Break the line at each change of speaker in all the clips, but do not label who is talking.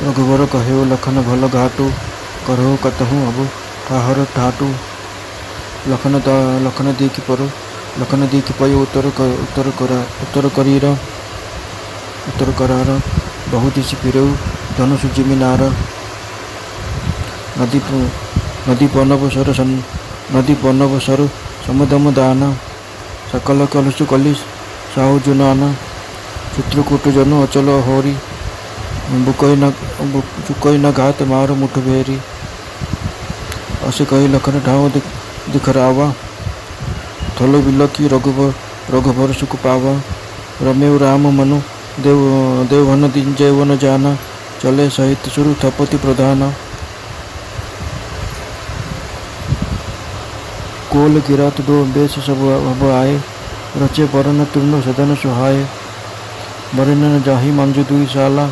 रघुवर कहे लखन भल घाटू करहु कतहु अब ठाहर ठाटू। लखन देखी पय उत्तर करार बहुत सी फिरऊ धनुष जिमिनार। नदी पनव सर समदम दान सकल कलुष कलिश साहु जुनान। चित्रकूट जनु अचल होरी चुकई न घात मार मुठ भेरी। असे कही लखन ठाव दिखरावा थलो बिलकी रघुबर सुख पावा। रमेव राम मनु देवहन जैवन जाना चले सहित सुरु थपति प्रधान। कोल किरात दो बेस सब अब आए रचे परन तृण सदन सुहाए। बरन जाहि मंजु दुई साला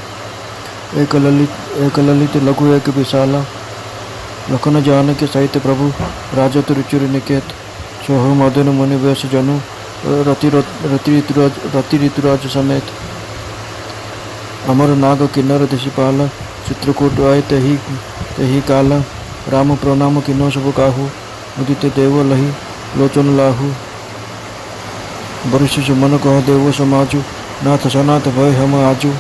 एक ललित लघु एक विशाला। लखन जान के सहित प्रभु राजत रुचिर निकेत सोह मदन मुनि वेश जनु रति ऋतुराज समेत। अमर नाग किन्नर दिशिपाल चित्रकूट आए तही काला। राम प्रणाम किन्नो सब काहू उदित देव लही लोचन लाहू। वरिष्ठ सुमन कह देव समाजु नाथ सनाथ भय हम आजू।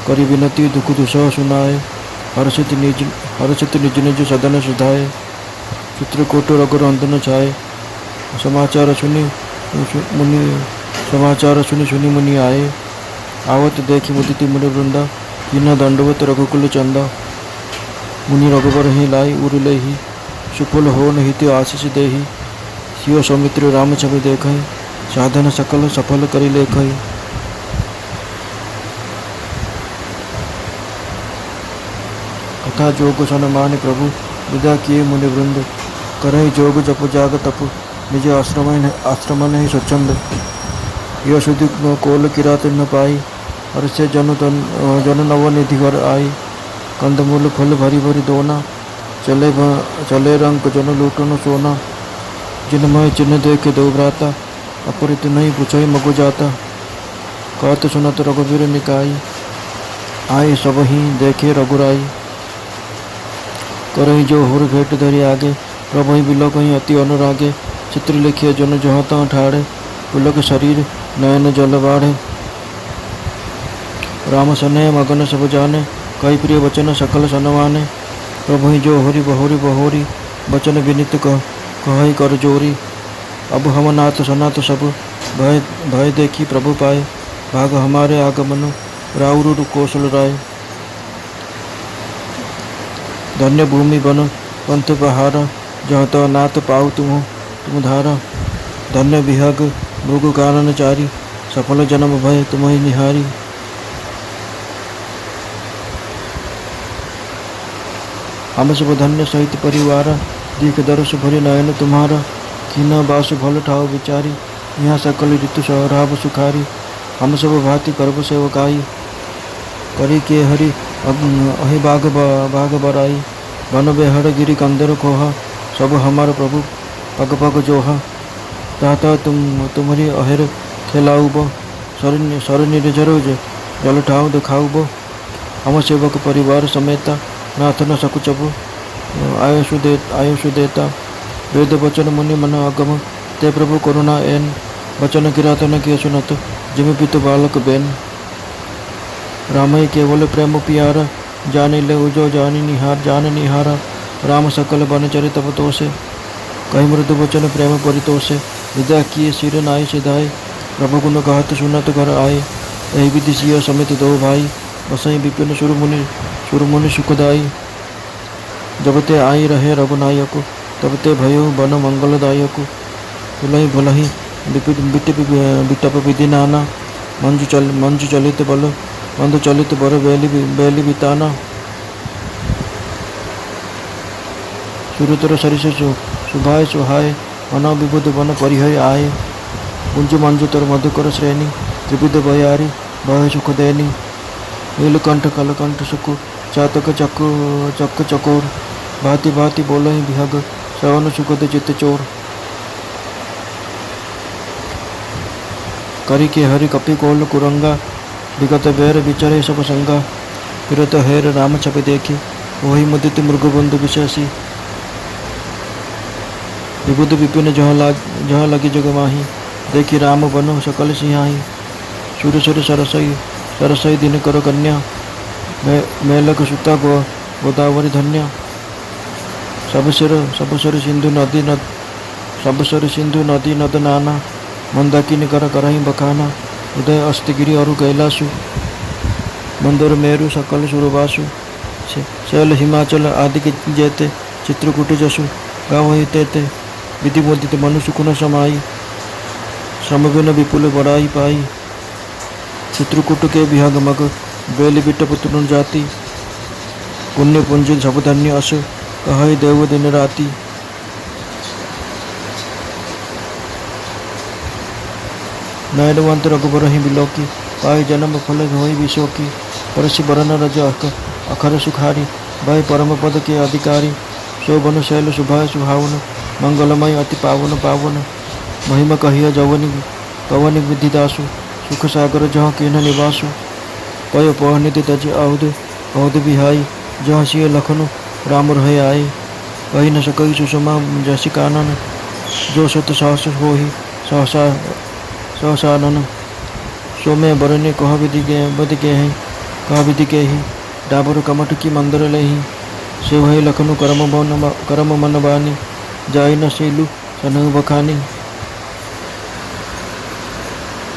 करी विनती दुख दुसह सुनाए हर्षित निज निज सदन सुधाए। चित्रकूट रघुनंदन छाए समाचार सुनि मुनि आए। आवत देखी मुदिति मुनि वृंदा किन्ह दंडवत रघुकुल चंदा। मुनि रघुबर ही लाई उर्ले ही सुफल हो हित आशीष देहि। सियो सौमित्र राम छवि देखहि साधन सकल सफल करि लेखहि। कथा जोग सनमानि प्रभु विदा किए मुनि वृंद। करहि जोग जप जाग तप निज आश्रम नहीं स्वच्छंद। यश कोल किरात न पाई हर्षे जन नव निधि घर आई। कंदमूल फल भरी भरी दोना चले रंग जन लूटन सोना। जिनमय चिन्ह देखे दो भ्राता अपरित नहीं पूछई मगु जाता। कहत सुनत रघुवीर निकाई आए सब ही देखे रघुराई। करही जो हुर भेट धरि आगे प्रभु बिलो कहीं अति अनुरागे। चित्र लिखिए जन जहाँ तहाँ ठाड़े पुलक शरीर नयन जल बाढ़े। राम सने मगन सब जाने कई प्रिय वचन सकल सनवाने। प्रभु जो हरि बहोरी वचन विनित कहि कर जोरी। अब हम नाथ सनाथ सब भय देखी प्रभु पाए। भाग हमारे आगमन राउर कौशल राय। धन्य भूमि बन पंथ पहारा जहाँ तो नाथ पाऊ तुम धारा। धन्य विहग मृग कानन चारी सफल जन्म भय तुम्हें निहारी। हम सब धन्य सहित परिवार दीख दरस भरि नयन तुम्हारा। कीना बास भल ठाव विचारी यहाँ सकल ऋतु सहराव सुखारी। हम सब भांति करब सेवकाई करी के हरि अहि बाग बराई। वन बेहड़ गिरी कंदर खोहा सब हमार प्रभु पग पग जोहा। ताता तुम्हारी अहिर खेलाऊ बो सर निर्जरोज जल ठाव दिखाऊ बो। हम सेवक परिवार समेता नाथ न सकुचब आयुषु देता। वेद वचन मुनि मन आगम ते प्रभु करुणा एन। वचन किरात न किए सुनत जिम पित बालक बेन। रामय केवल प्रेम पियारा जाने ले उजो जान निहारा। राम सकल बन चरित तोसे कही मृदु वचन प्रेम परितोषे। विदा किए सिर नाई सिधाए प्रभु गुण कहत सुनत घर आए। यही विधि सिया समेत दो भाई बसई विपिन सुरमुनि सुखदाई। जब ते आई रहे रघुनायक तब ते भयो बन मंगलदायक। तुलही भलही बिटप विधि नाना मंजु चलित बल बंधु चलित बर बेली बिताना। सुरतर सरिस सुभाय सुहाय मनो विबुध वन परिहय आए। कुंज मंजु तर मधुकर श्रेणी त्रिविध बयारी भय सुख देनी। नीलकंठ कलकंठ सुख चातक चक चकोर भांति भांति बोलहि विहग श्रवण सुखद चित चोर। करी के हरि कपि कोल कुरंगा विगत बैर विचरे सब संगा। फिरत हेर राम छवि देखी, वही मुदित मृगबंधु विशेषी। विबुध विपिन जहाँ लगी जग माही, देखी राम बनो सकल सिंहाही। सुर सुर सरसई सरसई दिन कर कन्या, मेलक सुता गोदावरी धन्य। सबसर सिंधु नदी नद नाना, मंदाकिनी कर करही बखाना। उदय अस्तिगिरी अरु कैलासु, मंदर मेरु सकल सुरबासु। शैल हिमाचल आदि के जेते, चित्रकूट जसु गावही तेते। विधि मोदित मनु सुकुन समाई, श्रमबिन विपुल बड़ाई पाई। चित्रकूट के विहग मग, बेल बिट पुत्र जाति। पुण्य पुंज सब धन्य अस, कहई देव दिन राति। नयनवंत रघुबर ही बिलोकी, पाई जन्म फल होई विशोकी। परसि बरन रज अखर सुखारी, भय परम पद के अधिकारी। शोभन शैल सुभाय सुहावन, मंगलमय अति पावन पावन। महिमा कहिया जवनि पवन विधि दासु, सुख सागर जहाँ केन निवासु। पय पहनिधि तज अवध बिहाई, जहाँ सिय लखनु राम रहे आए। कही न सकई सुषमा जसि कानन, जो सत सहस होहि सहसानन। सो मैं बरने कह विधि के हैं, कह विधि के ही। डाबर कमठ की मंदिर लही, से वही लखनु करम मन बानी। जाई न शैलु सनहु बखानी,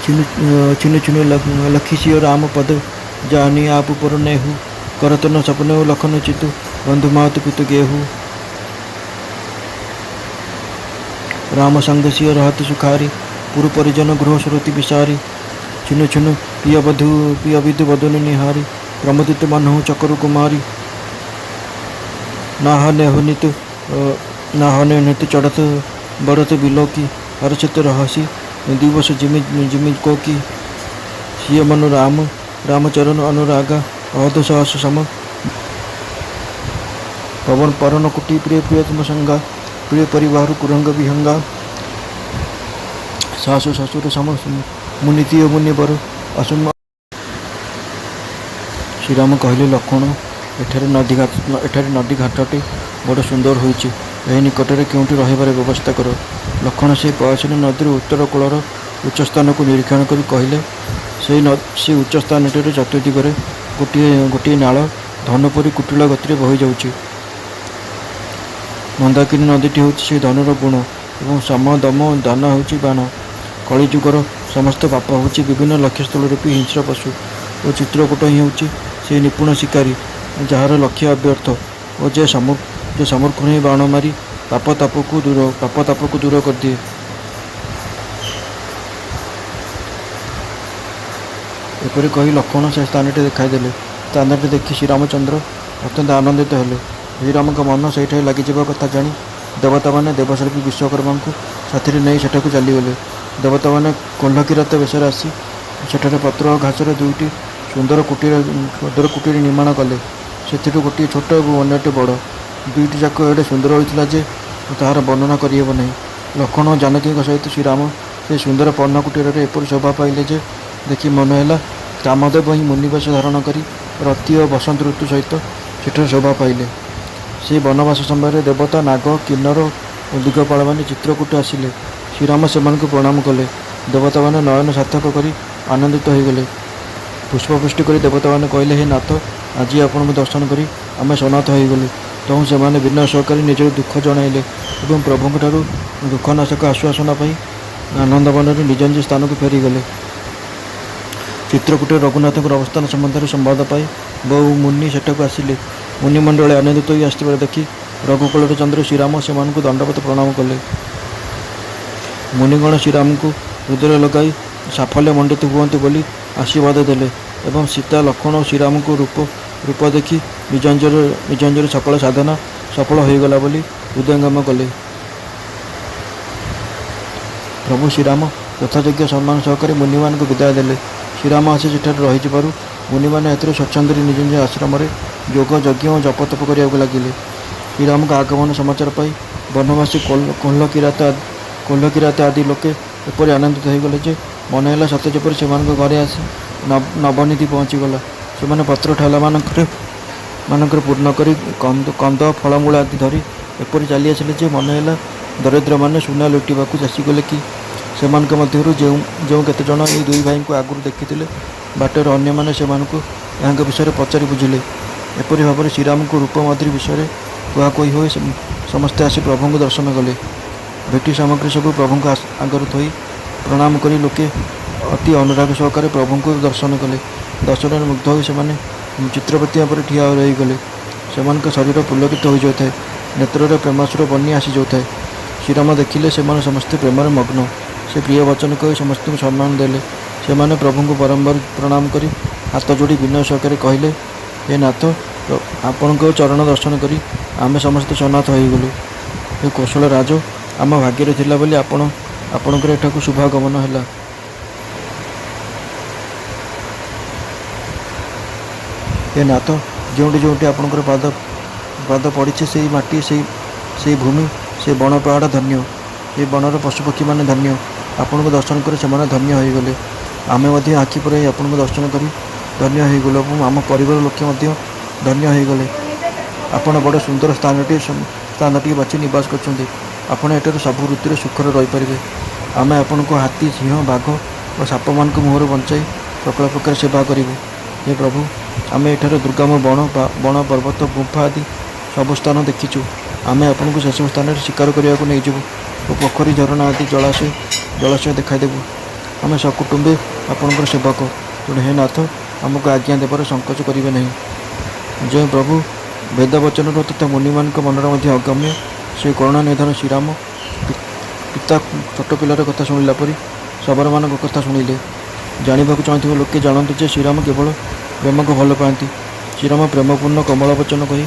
छिनु छिनु लखी सियो राम पद। जानी आप पर नेहु, करत न सपने लखन चितु। बंधु मातु पितु गेहू, राम संग सिय रहत सुखारी। पुर परिजन गृह श्रुति विसारी, छिनु छिनु पिय विधु बदन निहारी। प्रमोदित मनहु चक्रु कुमारी, नाहने नित चढ़त बरत बिलोकी। हर्षित रहसी दिवस जिमि को की। सिय मनु रामचरण अनुरागा, अवध सहस सम। पवन परन कुटी प्रिय प्रियतम संगा, प्रिय परिवार कुरंग विहंगा। सासु ससुर सम मुनितीय मुनिवर असुम। श्रीराम कहले लक्ष्मण, एठारे नदी घाटटी बड़ सुंदर होइछि, एही निकटरे केउंठी रहिबार व्यवस्था कर। लक्ष्मण से पयसनी नदीर उत्तर कूलर उच्च स्थान को निरीक्षण कर कहले, से उच्च स्थानटीर चतुर्दिगरे गोटे नाल धनुपरी कुटिल गति बही जाउछि। मंदाकिनी नदीटी होउछि से धनुर गुण, एवं सम दम दान होउछि बाण। कलिजुगर समस्त पाप होउछि विभिन्न लक्ष्यस्थल रूपी हिंस्र पशु। और चित्रकूट ही होउछि से निपुण शिकारी, जार लक्ष्य अव्यर्थ। और जे समूर्ख ही बाण मारी पाप ताप को दूर कर दिए। एपरि कही लक्ष्मण से स्थानटी देखाईदेले। स्थानटी देखि श्रीरामचंद्र अत्यंत आनंदित हेले। श्रीराम मन से लगी कथा जानी देवता मैंने देवशिल्पी विश्वकर्मा को साथी नहीं सेठाकू चलीगले। देवता मैंने कोल्हकिरात वेश आसी सेठारे पत्र और घासर दुईटी सुंदर कुटीर निर्माण कले। से गोटे छोट और अन्यटी बड़, दुईटी जाक एडे सुंदर होता जे तार वर्णना करहब नहीं। लक्ष्मण और जानकी सहित श्रीराम से सुंदर पर्ण कुटीर एपरी शोभा पाइले जे देखि मनहेला कामदेव ही मुनिवेश धारण कर रति और बसंत ऋतु सहित सेठारे शोभा पाइले। से वनवास समय देवता नाग किन्नर और दिगपाल मैंने चित्रकूट आसिले। श्रीराम से प्रणाम कले। देवता मैंने नयन सार्थक कर आनंदित होगले। पुष्पवृष्टि कर देवता मैंने कहले, हे नाथ, आज आपण दर्शन कर आम सनाथ होगलु। तहु से विनय सहकारी निजर दुख जनइले और प्रभु ठारू दुखनाशक आश्वासना पाई आनंद मन निज निज स्थान को फेरीगले। चित्रकूट रघुनाथ अवस्थान संबंध संवाद पाई बहु मुनि सेठाक आसिले। मुनिमंडल आनंदित हो आसबार देखि रघुकुल चंद्र श्रीराम से दंडवत प्रणाम कले। मुनिगण श्रीराम को हृदय लगाई साफल्य मंडित हुअंतु बोली आशीर्वाद देले एवं सीता लक्ष्मण और श्रीराम को रूप देखि निजंजर सकल साधना सफल होगला बोली हृदयंगम कले। प्रभु श्रीराम यथायोग्य सम्मान सहकारी मुनि मान को विदाय देले। श्रीराम आसी सेठार रही मुनि मैंने स्वच्छंद निज निज आश्रम योग यज्ञ और जपतप करने लगिले। श्रीराम का आगमन समाचार पाई वनवासी कोल्हकिरात आदि लोके एपरि आनंदित होगले जे मन है सत जपर से घरे आसी नवनीति पहुँचीगला। ସେମାନେ ପତ୍ର ଠେଲା ମାନଙ୍କରେ ପୂର୍ଣ୍ଣ କରି କନ୍ଦ ଫଳମୂଳ ଆଦି ଧରି ଏପରି ଚାଲି ଆସିଲେ ଯେ ମନେ ହେଲା ଦରିଦ୍ରମାନେ ସୁନା ଲୁଟିବାକୁ ଚାଷିଗଲେ କି। ସେମାନଙ୍କ ମଧ୍ୟରୁ ଯେଉଁ କେତେଜଣ ଏହି ଦୁଇ ଭାଇଙ୍କୁ ଆଗରୁ ଦେଖିଥିଲେ, ବାଟରେ ଅନ୍ୟମାନେ ସେମାନଙ୍କୁ ଏହାଙ୍କ ବିଷୟରେ ପଚାରି ବୁଝିଲେ। ଏପରି ଭାବରେ ଶ୍ରୀରାମଙ୍କୁ ରୂପମଦ୍ରି ବିଷୟରେ କୁହାକୁହି ହୋଇ ସମସ୍ତେ ଆସି ପ୍ରଭୁଙ୍କୁ ଦର୍ଶନ କଲେ। ଭେଟି ସାମଗ୍ରୀ ସବୁ ପ୍ରଭୁଙ୍କ ଆଗରେ ଥୋଇ ପ୍ରଣାମ କରି ଲୋକେ ଅତି ଅନୁରାଗ ସହକାରେ ପ୍ରଭୁଙ୍କୁ ଦର୍ଶନ କଲେ। ଦର୍ଶନରେ ମୁଗ୍ଧ ହୋଇ ସେମାନେ ଚିତ୍ରପତି ଭାବରେ ଠିଆ ରହିଗଲେ। ସେମାନଙ୍କ ଶରୀର ପୁଲକିତ ହୋଇଯାଉଥାଏ, ନେତ୍ରରେ ପ୍ରେମାସୁର ବନ୍ୟା ଆସିଯାଉଥାଏ। ଶ୍ରୀରାମ ଦେଖିଲେ ସେମାନେ ସମସ୍ତେ ପ୍ରେମରେ ମଗ୍ନ। ସେ ପ୍ରିୟ ବଚନ କହି ସମସ୍ତଙ୍କୁ ସମ୍ମାନ ଦେଲେ। ସେମାନେ ପ୍ରଭୁଙ୍କୁ ବାରମ୍ବାର ପ୍ରଣାମ କରି ହାତ ଯୋଡ଼ି ବିନୟ ସହକାରେ କହିଲେ, ହେ ନାଥ, ଆପଣଙ୍କ ଚରଣ ଦର୍ଶନ କରି ଆମେ ସମସ୍ତେ ସନାଥ ହୋଇଗଲୁ। ହେ କୌଶଳ ରାଜ, ଆମ ଭାଗ୍ୟରେ ଥିଲା ବୋଲି ଆପଣଙ୍କର ଏଠାକୁ ଶୁଭାଗମନ ହେଲା। ହେ ନାଥ, ଯେଉଁଠି ଯେଉଁଠି ଆପଣଙ୍କର ପାଦ ପଡ଼ିଛି ସେହି ମାଟି, ସେହି ଭୂମି, ସେ ବଣ ପାହାଡ଼ ଧନ୍ୟ। ସେ ବଣର ପଶୁପକ୍ଷୀମାନେ ଧନ୍ୟ। ଆପଣଙ୍କୁ ଦର୍ଶନ କରି ସେମାନେ ଧନ୍ୟ ହୋଇଗଲେ। ଆମେ ମଧ୍ୟ ଆଖି ପୁରାଇ ଆପଣଙ୍କୁ ଦର୍ଶନ କରି ଧନ୍ୟ ହୋଇଗଲୁ ଏବଂ ଆମ ପରିବାର ଲୋକେ ମଧ୍ୟ ଧନ୍ୟ ହୋଇଗଲେ। ଆପଣ ବଡ଼ ସୁନ୍ଦର ସ୍ଥାନଟିଏ ବାଛି ନିବାସ କରିଛନ୍ତି। ଆପଣ ଏଠାରେ ସବୁ ଋତୁରେ ସୁଖରେ ରହିପାରିବେ। ଆମେ ଆପଣଙ୍କୁ ହାତୀ, ସିଂହ, ବାଘ ଓ ସାପମାନଙ୍କ ମୁହଁରୁ ବଞ୍ଚାଇ ସକଳ ପ୍ରକାର ସେବା କରିବୁ। ହେ ପ୍ରଭୁ, ଆମେ ଏଠାରେ ଦୁର୍ଗମ ବଣ, ପର୍ବତ, ଗୁମ୍ଫା ଆଦି ସବୁ ସ୍ଥାନ ଦେଖିଛୁ। ଆମେ ଆପଣଙ୍କୁ ସେସବୁ ସ୍ଥାନରେ ଶିକାର କରିବାକୁ ନେଇଯିବୁ ଓ ପୋଖରୀ, ଝରଣା ଆଦି ଜଳାଶୟ ଦେଖାଇଦେବୁ। ଆମେ ସକୁଟୁମ୍ବେ ଆପଣଙ୍କର ସେବକ। ତେଣୁ ହେ ନାଥ, ଆମକୁ ଆଜ୍ଞା ଦେବାର ସଂକୋଚ କରିବେ ନାହିଁ। ଯେଉଁ ପ୍ରଭୁ ବେଦବଚନର ତଥା ମୁନିମାନଙ୍କ ମନର ମଧ୍ୟ ଅଗମ୍ୟ, ସେ କରୁଣାନିଧନ ଶ୍ରୀରାମ ପିତା ଛୋଟ ପିଲାର କଥା ଶୁଣିଲା ପରି ଶବରମାନଙ୍କ କଥା ଶୁଣିଲେ। ଜାଣିବାକୁ ଚାହୁଁଥିବା ଲୋକେ ଜାଣନ୍ତୁ ଯେ ଶ୍ରୀରାମ କେବଳ ପ୍ରେମକୁ ଭଲ ପାଆନ୍ତି। ଶ୍ରୀରାମ ପ୍ରେମପୂର୍ଣ୍ଣ କୋମଳ ବଚନ କହି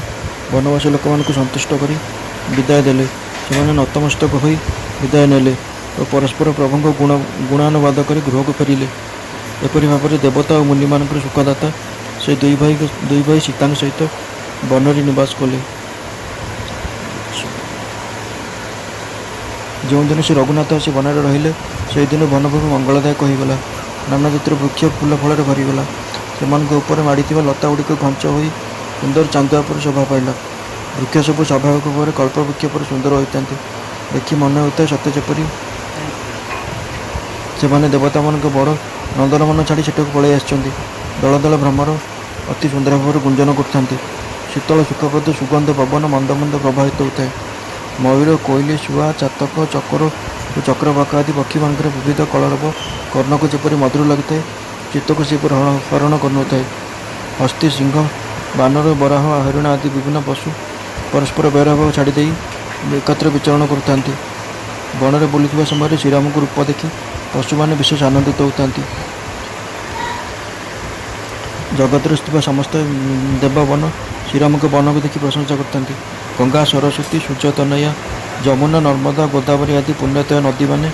ବନବାସୀ ଲୋକମାନଙ୍କୁ ସନ୍ତୁଷ୍ଟ କରି ବିଦାୟ ଦେଲେ। ସେମାନେ ନତମସ୍ତକ ହୋଇ ବିଦାୟ ନେଲେ ଓ ପରସ୍ପର ପ୍ରଭୁଙ୍କ ଗୁଣାନୁବାଦ କରି ଗୃହକୁ ଫେରିଲେ। ଏପରି ଭାବରେ ଦେବତା ଓ ମୁନିମାନଙ୍କର ସୁଖଦାତା ସେ ଦୁଇ ଭାଇ ସୀତାଙ୍କ ସହିତ ବନରେ ନିବାସ କଲେ। ଯେଉଁଦିନ ଶ୍ରୀ ରଘୁନାଥ ଆସି ବନରେ ରହିଲେ, ସେହିଦିନ ବନଭୂମି ମଙ୍ଗଳଦାୟକ ହୋଇଗଲା। ନାନା ଜାତିର ବୃକ୍ଷ ଫୁଲ ଫଳରେ ଭରିଗଲା। ସେମାନଙ୍କ ଉପରେ ମାଡ଼ିଥିବା ଲତାଗୁଡ଼ିକ ଘଞ୍ଚ ହୋଇ ସୁନ୍ଦର ଚାନ୍ଦୁଆ ପରି ଶୋଭା ପାଇଲା। ବୃକ୍ଷ ସବୁ ସ୍ୱାଭାବିକ ଭାବରେ କଳ୍ପବୃକ୍ଷ ପରି ସୁନ୍ଦର ହୋଇଥାନ୍ତି। ଦେଖି ମନେ ହେଉଥାଏ ସତେ ଯେପରି ସେମାନେ ଦେବତାମାନଙ୍କ ବଡ଼ ନନ୍ଦନବନ ଛାଡ଼ି ସେଠାକୁ ପଳାଇ ଆସିଛନ୍ତି। ଦଳ ଦଳ ଭ୍ରମର ଅତି ସୁନ୍ଦର ଭାବରେ ଗୁଞ୍ଜନ କରୁଥାନ୍ତି। ଶୀତଳ ସୁଖପ୍ରଦ ସୁଗନ୍ଧ ପବନ ମନ୍ଦ ମନ୍ଦ ପ୍ରବାହିତ ହେଉଥାଏ। ମୟୂର, କୋଇଲି, ଶୁଆ, ଚାତକ, ଚକର ଓ ଚକ୍ରବାକ ଆଦି ପକ୍ଷୀମାନଙ୍କର ବିବିଧ କଳରବ କର୍ଣ୍ଣକୁ ଯେପରି ମଧୁର ଲାଗିଥାଏ, ଚିତ୍ତକୁ ସେପରି ହରଣ କରିନେଉଥାଏ। ହସ୍ତୀ, ସିଂହ, ବାନର, ବରାହ, ହରିଣ ଆଦି ବିଭିନ୍ନ ପଶୁ ପରସ୍ପର ବୈରଭାବ ଛାଡ଼ି ଦେଇ ଏକତ୍ର ବିଚରଣ କରୁଥାନ୍ତି। ବଣରେ ବୁଲୁଥିବା ସମୟରେ ଶ୍ରୀରାମଙ୍କ ରୂପ ଦେଖି ପଶୁମାନେ ବିଶେଷ ଆନନ୍ଦିତ ହେଉଥାନ୍ତି। ଜଗତରେ ଥିବା ସମସ୍ତ ଦେବବନ ଶ୍ରୀରାମଙ୍କ ବନକୁ ଦେଖି ପ୍ରଶଂସା କରିଥାନ୍ତି। ଗଙ୍ଗା, ସରସ୍ୱତୀ, ସୂର୍ଯ୍ୟତନୟା, ଯମୁନା, ନର୍ମଦା, ଗୋଦାବରୀ ଆଦି ପୁଣ୍ୟତୟ ନଦୀମାନେ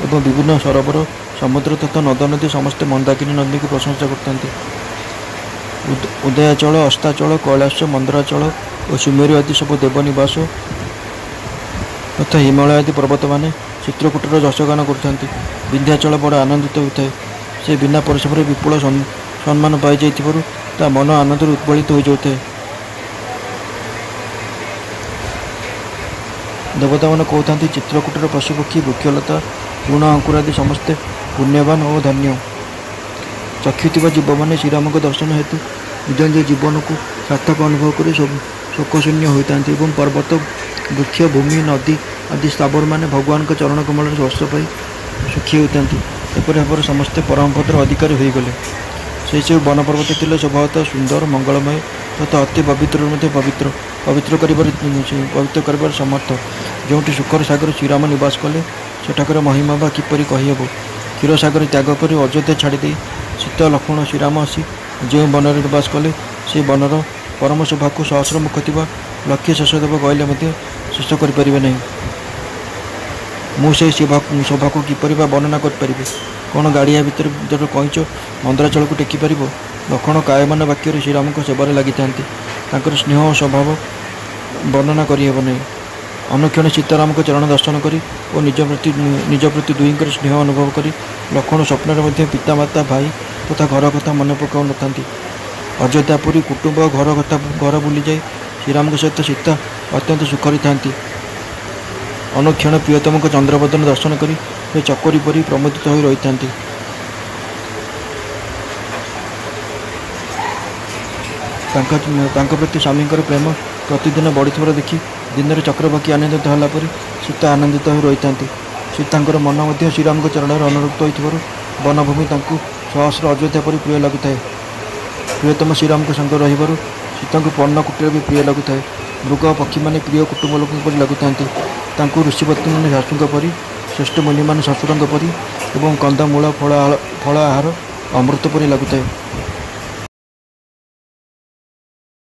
ଏବଂ ବିଭିନ୍ନ ସରୋବର, ସମୁଦ୍ର ତଥା ନଦନଦୀ ସମସ୍ତେ ମନ୍ଦାକିନୀ ନଦୀକୁ ପ୍ରଶଂସା କରିଥାନ୍ତି। ଉଦୟାଚଳ, ଅସ୍ତାଚଳ, କୈଳାସ, ମନ୍ଦରାଚଳ ଓ ସୁମେରୁ ଆଦି ସବୁ ଦେବନିବାସ ତଥା ହିମାଳୟ ଆଦି ପର୍ବତମାନେ ଚିତ୍ରକୂଟର ଯଶଗାନ କରୁଥାନ୍ତି। ବିନ୍ଧ୍ୟାଚଳ ବଡ଼ ଆନନ୍ଦିତ ହୋଇଥାଏ। ସେ ବିନା ପରିଶ୍ରମରେ ବିପୁଳ ସମ୍ମାନ ପାଇଯାଇଥିବାରୁ ତା ମନ ଆନନ୍ଦରେ ଉଦ୍ବେଳିତ ହୋଇଯାଉଥାଏ। ଦେବତାମାନେ କହୁଥାନ୍ତି, ଚିତ୍ରକୂଟର ପଶୁପକ୍ଷୀ, ବୃକ୍ଷଲତା, ତୃଣ ଅଙ୍କୁର ଆଦି ସମସ୍ତେ ପୁଣ୍ୟବାନ ଓ ଧନ୍ୟ। ଚକ୍ଷୁ ଥିବା ଜୀବମାନେ ଶ୍ରୀରାମଙ୍କ ଦର୍ଶନ ହେତୁ ନିଜ ନିଜ ଜୀବନକୁ ସାର୍ଥକ ଅନୁଭବ କରି ଶୋକଶୂନ୍ୟ ହୋଇଥାନ୍ତି ଏବଂ ପର୍ବତ, ବୃକ୍ଷ, ଭୂମି, ନଦୀ ଆଦି ସ୍ଥାବରମାନେ ଭଗବାନଙ୍କ ଚରଣ କମଳରେ ସ୍ପର୍ଶ ପାଇ ସୁଖୀ ହୋଇଥାନ୍ତି। ଏପରି ଭାବରେ ସମସ୍ତେ ପରମପଦର ଅଧିକାରୀ ହୋଇଗଲେ। ସେହିସବୁ ବନ ପର୍ବତ ଥିଲେ ସ୍ୱଭାବତଃ ସୁନ୍ଦର, ମଙ୍ଗଳମୟ ତଥା ଅତି ପବିତ୍ରରୁ ମଧ୍ୟ ପବିତ୍ର କରିବାର ସମର୍ଥ। ଯେଉଁଠି ସୁଖର ସାଗର ଶ୍ରୀରାମ ନିବାସ କଲେ, ସେଠାକାର ମହିମା ବା କିପରି କହିହେବ। କ୍ଷୀରସାଗର ତ୍ୟାଗ କରି ଅଯୋଧ୍ୟା ଛାଡ଼ିଦେଇ ସୀତା, ଲକ୍ଷ୍ମଣ, ଶ୍ରୀରାମ ଆସି ଯେଉଁ ବନରେ ନିବାସ କଲେ, ସେହି ବନର ପରମ ଶୋଭାକୁ ସହସ୍ର ମୁଖ ଥିବା ଲକ୍ଷ୍ମୀ ଶେଷଦେବ କହିଲେ ମଧ୍ୟ ଶେଷ କରିପାରିବେ ନାହିଁ। ମୁଁ ସେହି ଶୋଭାକୁ କିପରି ବା ବର୍ଣ୍ଣନା କରିପାରିବି? କ'ଣ ଗାଡ଼ିଆ ଭିତର କଇଁଚ ମନ୍ଦରାଚଳକୁ ଟେକି ପାରିବ? ଲକ୍ଷ୍ମଣ କାୟମାନ ବାକ୍ୟରେ ଶ୍ରୀରାମଙ୍କ ସେବାରେ ଲାଗିଥାନ୍ତି। ତାଙ୍କର ସ୍ନେହ ଓ ସ୍ୱଭାବ ବର୍ଣ୍ଣନା କରିହେବ ନାହିଁ। ଅନୁକ୍ଷଣେ ସୀତାରାମଙ୍କ ଚରଣ ଦର୍ଶନ କରି ଓ ନିଜ ପ୍ରତି ଦୁହିଁଙ୍କର ସ୍ନେହ ଅନୁଭବ କରି ଲକ୍ଷ୍ମଣ ସ୍ୱପ୍ନରେ ମଧ୍ୟ ପିତାମାତା, ଭାଇ ତଥା ଘର କଥା ମନେ ପକାଉନଥାନ୍ତି। ଅଯୋଧ୍ୟାପୁରୀ କୁଟୁମ୍ବ ଘର ବୁଲିଯାଇ ଶ୍ରୀରାମଙ୍କ ସହିତ ସୀତା ଅତ୍ୟନ୍ତ ସୁଖରେ ଥାନ୍ତି। ଅନୁକ୍ଷଣ ପ୍ରିୟତମଙ୍କ ଚନ୍ଦ୍ରବଦନ ଦର୍ଶନ କରି ସେ ଚକୋରୀ ପରି ପ୍ରମୋଦିତ ହୋଇ ରହିଥାନ୍ତି। ତାଙ୍କ ପ୍ରତି ସ୍ୱାମୀଙ୍କର ପ୍ରେମ ପ୍ରତିଦିନ ବଢ଼ିଥିବାର ଦେଖି ଦିନରେ ଚକ୍ରବାକୀ ଆନନ୍ଦିତ ହେଲା ପରି ସୀତା ଆନନ୍ଦିତ ହୋଇ ରହିଥାନ୍ତି। ସୀତାଙ୍କର ମନ ମଧ୍ୟ ଶ୍ରୀରାମଙ୍କ ଚରଣରେ ଅନୁରକ୍ତ ହୋଇଥିବାରୁ ବନଭୂମି ତାଙ୍କୁ ସହସ୍ର ଅଯୋଧ୍ୟା ପରି ପ୍ରିୟ ଲାଗୁଥାଏ। ପ୍ରିୟତମ ଶ୍ରୀରାମଙ୍କ ସଙ୍ଗେ ରହିବାରୁ ସୀତାଙ୍କୁ ପର୍ଣ୍ଣକୁଟୀର ବି ପ୍ରିୟ ଲାଗୁଥାଏ। ମୃଗ ପକ୍ଷୀମାନେ ପ୍ରିୟ କୁଟୁମ୍ବ ଲୋକଙ୍କ ପରି ଲାଗୁଥାନ୍ତି। ତାଙ୍କୁ ଋଷିପତ୍ନୀମାନେ ଶାଶୁଙ୍କ ପରି, ଶ୍ରେଷ୍ଠ ମୁନିମାନେ ଶ୍ୱଶୁରଙ୍କ ପରି ଏବଂ କନ୍ଦମୂଳ ଫଳ ଆହାର ଅମୃତ ପରି ଲାଗୁଥାଏ।